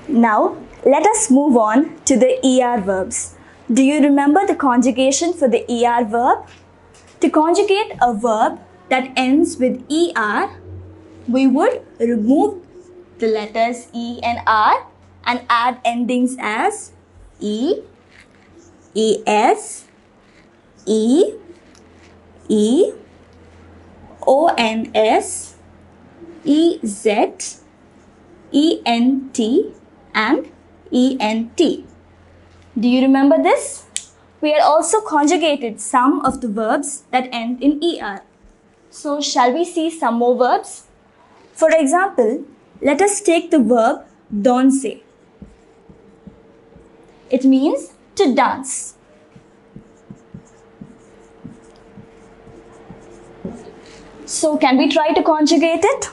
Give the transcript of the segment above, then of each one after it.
Now, let us move on to the ER verbs. Do you remember the conjugation for the ER verb? To conjugate a verb that ends with ER, we would remove the letters E and R and add endings as E, ES, E, E, ONS, EZ, ENT and ENT. Do you remember this? We had also conjugated some of the verbs that end in ER. So shall we see some more verbs? For example, let us take the verb danse. It means to dance. So can we try to conjugate it?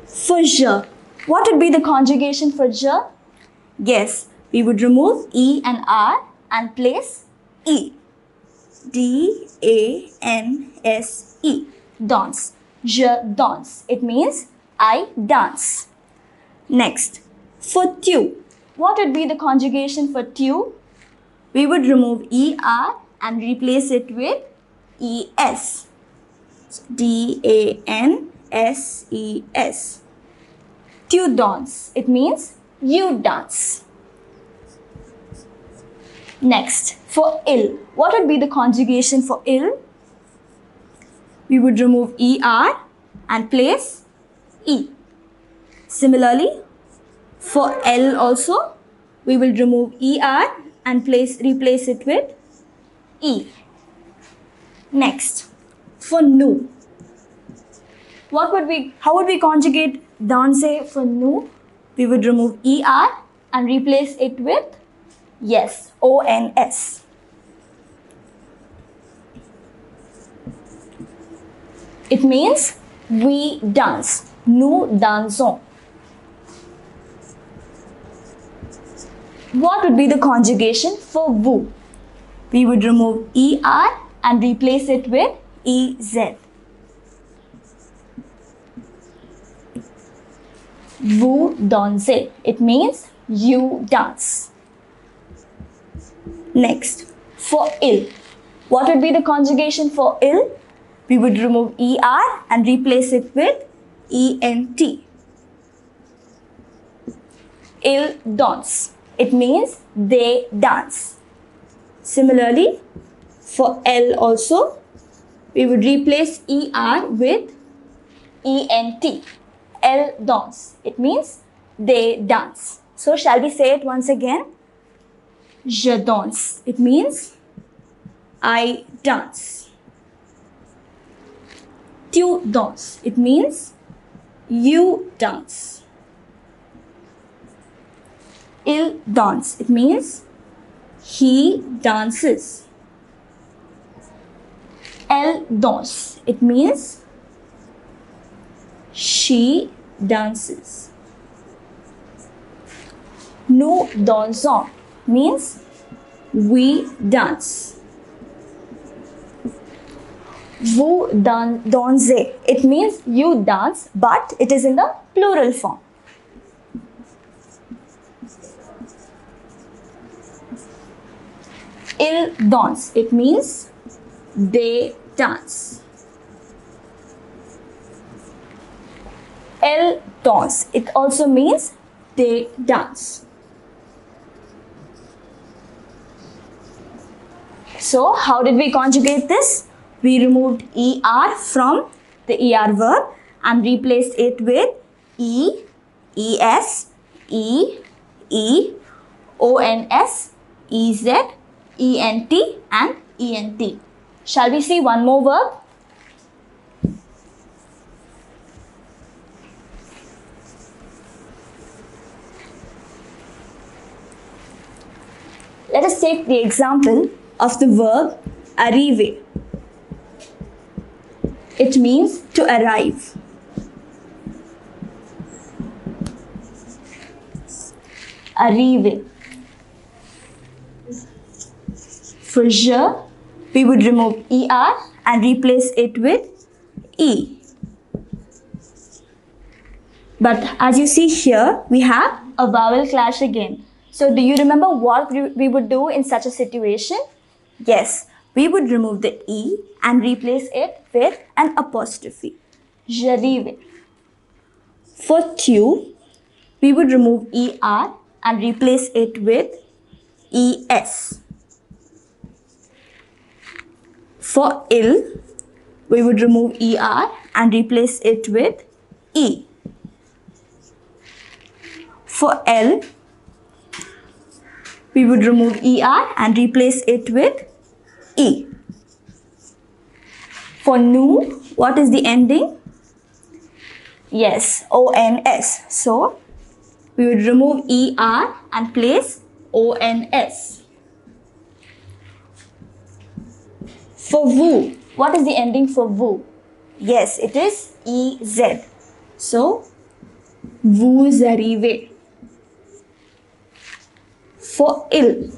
For je, what would be the conjugation for je? Yes, we would remove E and R and place E. D-A-N-S-E. Dance. Je danse. It means I dance. Next, for tu, what would be the conjugation for tu? We would remove ER and replace it with ES. D-A-N-S-E-S. Tu danses. It means you dance. Next, for il, what would be the conjugation for il? We would remove ER and place E. Similarly, for L also, we will remove ER and replace it with E. Next, for nu, how would we conjugate danse for nu? We would remove ER and replace it with yes, ONS. It means we dance. Nous dansons. What would be the conjugation for vous? We would remove ER and replace it with EZ. Vous dansez. It means you dance. Next, for il, what would be the conjugation for il? We would remove ER and replace it with ENT. Ils dansent. It means they dance. Similarly, for L also, we would replace ER with ENT. Elles dansent. It means they dance. So shall we say it once again? Je danse. It means I dance. Tu danses. It means you dance. Il danse. It means he dances. Elle danse. It means she dances. Nous dansons means we dance. Vous dansez. It means you dance, but it is in the plural form. Ils dansent. It means they dance. Elles dansent. It also means they dance. So, how did we conjugate this? We removed ER from the ER verb and replaced it with E, ES, E, E, ONS, EZ, ENT and ENT. Shall we see one more verb? Let us take the example of the verb arriver. It means to arrive. Arriver. For je, we would remove ER and replace it with E. But as you see here, we have a vowel clash again. So do you remember what we would do in such a situation? Yes, we would remove the E and replace it with an apostrophe. J'arrive. For tu, we would remove ER and replace it with ES. For il, we would remove ER and replace it with E. For L, we would remove ER and replace it with E. For nu, what is the ending? Yes, ONS. So, we would remove ER and place ONS. For vous, what is the ending for vous? Yes, it is EZ. So, vous arrivez. For il,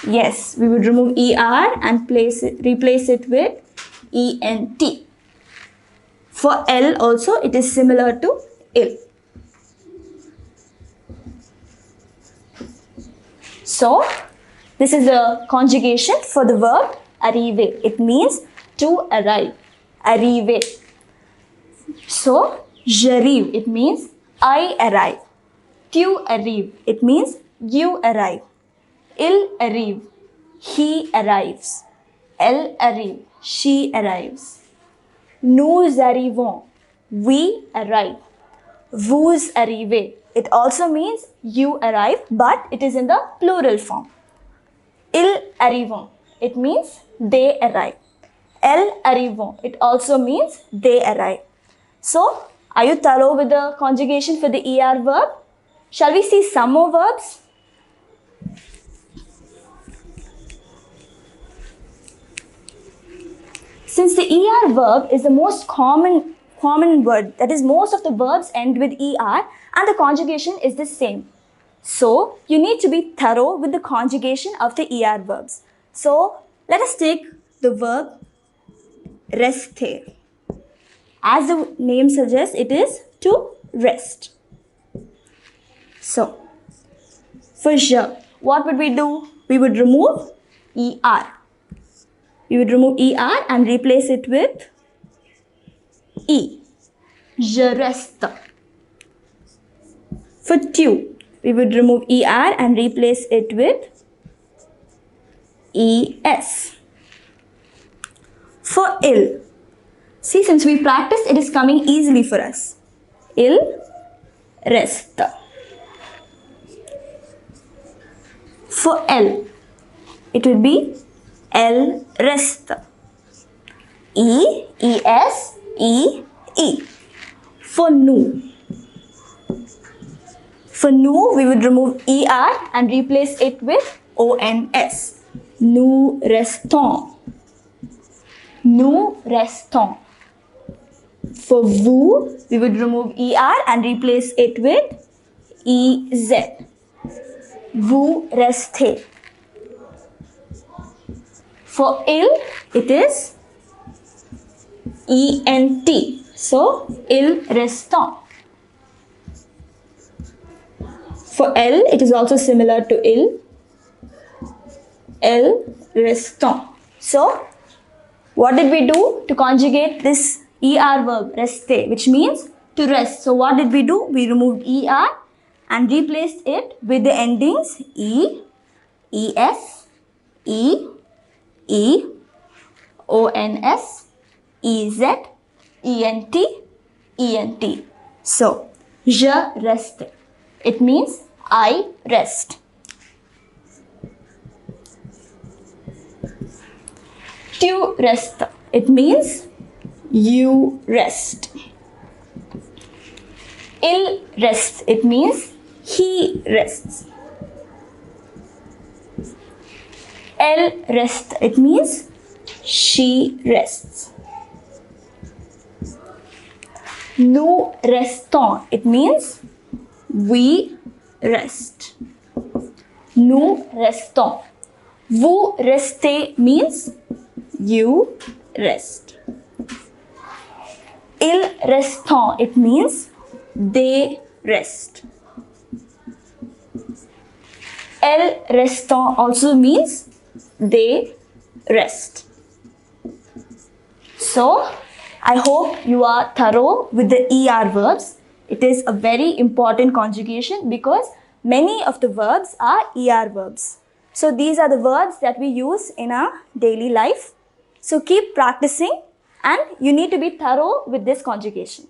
yes, we would remove ER and replace it with ENT. For L also, it is similar to il. So, this is the conjugation for the verb arriver. It means to arrive. Arriver. So, j'arrive, it means I arrive. Tu arrives, it means you arrive. Il arrive, he arrives. Elle arrive, she arrives. Nous arrivons, we arrive. Vous arrivez, it also means you arrive, but it is in the plural form. Ils arrivent, it means they arrive. Elles arrivent, it also means they arrive. So, are you thorough with the conjugation for the ER verb? Shall we see some more verbs? Since the ER verb is the most common word, that is, most of the verbs end with ER and the conjugation is the same. So, you need to be thorough with the conjugation of the ER verbs. So, let us take the verb rester. As the name suggests, it is to rest. So, for je, what would we do? We would remove ER. We would remove ER and replace it with E. Je reste. For tu, we would remove ER and replace it with ES. For il, see, since we practiced, it is coming easily for us. Il reste. For elle, it would be elle reste. E, ES, E, E. For nous, we would remove ER and replace it with ONS. Nous restons. Nous restons. For vous, we would remove ER and replace it with EZ. Vous restez. For il, it is ENT. So, ils restent. For elle, it is also similar to il. Elles restent. So, what did we do to conjugate this ER verb, rester, which means to rest? So, what did we do? We removed ER and replaced it with the endings E, ES, E, E, ONS, EZ, ENT, ENT. So, je reste. It means I rest. Tu restes. It means you rest. Il reste. It means he rests. Elle reste. It means she rests. Nous restons. It means we rest. Nous restons. Vous restez means you rest. Ils restent. It means they rest. El restant also means they rest. So, I hope you are thorough with the ER verbs. It is a very important conjugation because many of the verbs are ER verbs. So, these are the words that we use in our daily life. So, keep practicing and you need to be thorough with this conjugation.